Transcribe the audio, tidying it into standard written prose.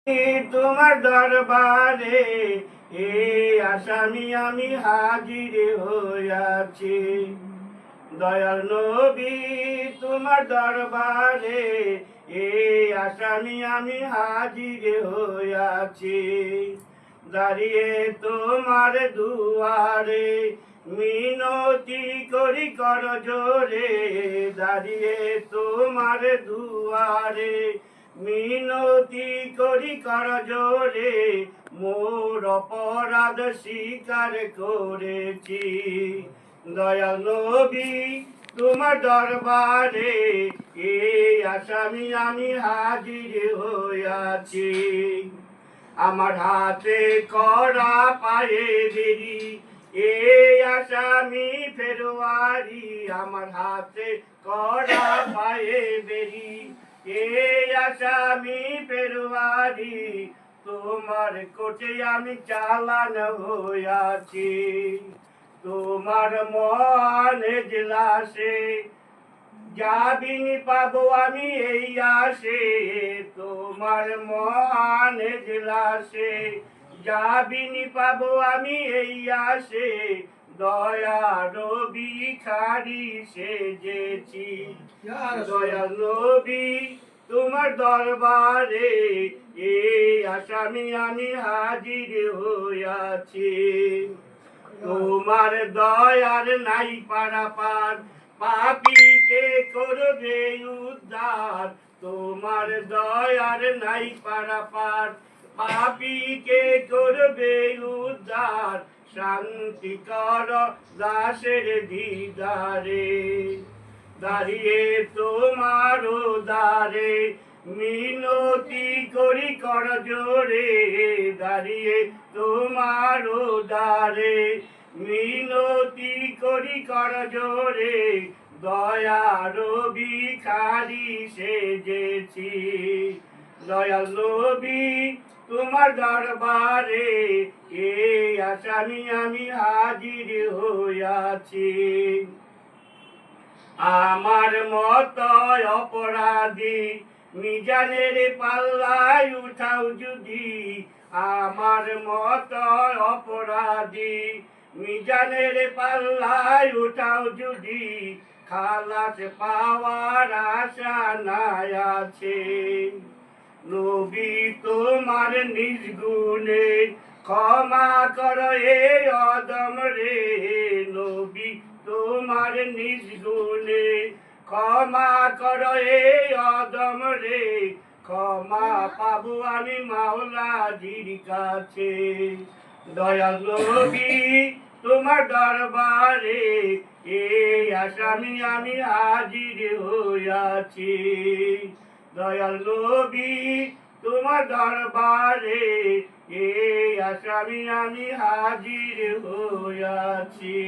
তোমার দরবারে এই আসামি আমি হাজির হইয়াছি। দয়াল নবী তোমার দরবারে এই আসামি আমি হাজির হইয়াছি। দাঁড়িয়ে তোমার দুয়ারে মিনতি করি কর জোরে। দাঁড়িয়ে তোমার দুয়ারে মিনতি করি কর জোরে। মোর অপরাধ স্বীকার করেছি। দয়াল নবী তোমার দরবারে এই আসামি আমি হাজির হইয়াছি। আমার হাতে করা পায়ে বেরি এই আসামি ফেরোয়ারি। আমার হাতে করা পায়ে বেরি এই আসামি ফেরোয়ারি। তোমার কোটে আমি চালান হইয়াছি। তোমার মহান এজলাসে জামিন পাবো আমি এই আশে। তোমার মহান এজলাসে জামিন পাবো আমি এই আশে। দয়ার ভিখারি সেজেছি। দয়াল নবী তোমার দরবারে এই আসামি আমি হাজির হইয়াছি। তোমার দয়ার নাই পারাপার পাপীকে করবে উদ্ধার। তোমার দয়ার নাই পারাপার পাপীকে করবে উদ্ধার। শান্তি কর দাসের দিদারে। দাঁড়িয়ে তোমার দ্বারে মিনতি করি কর জোরে। দাঁড়িয়ে তোমার দ্বারে মিনতি করি কর জোরে। দয়ার ভিখারি সেজেছি। দয়াল নবী তোমার দরবারে এই আসামি আমি হাজির হইয়াছি। আমার মত অপরাধী মিজানের পাল্লায় উঠাও যদি। আমার মত অপরাধী মিজানের পাল্লায় উঠাও যদি। খালাস পাওয়ার আশা নাই আছে। নবী তোমার নিজ গুণে ক্ষমা কর এই অদম রে। নবী তোমার নিজ গুণে ক্ষমা কর এই অদম রে। ক্ষমা পাবো আমি মাওলাজির কাছে। দয়াল নবী তোমার দরবারে এই আসামি আমি হাজির হইয়াছি। দয়াল নবী তোমার দরবারে এই আসামি আমি হাজির হইয়াছি।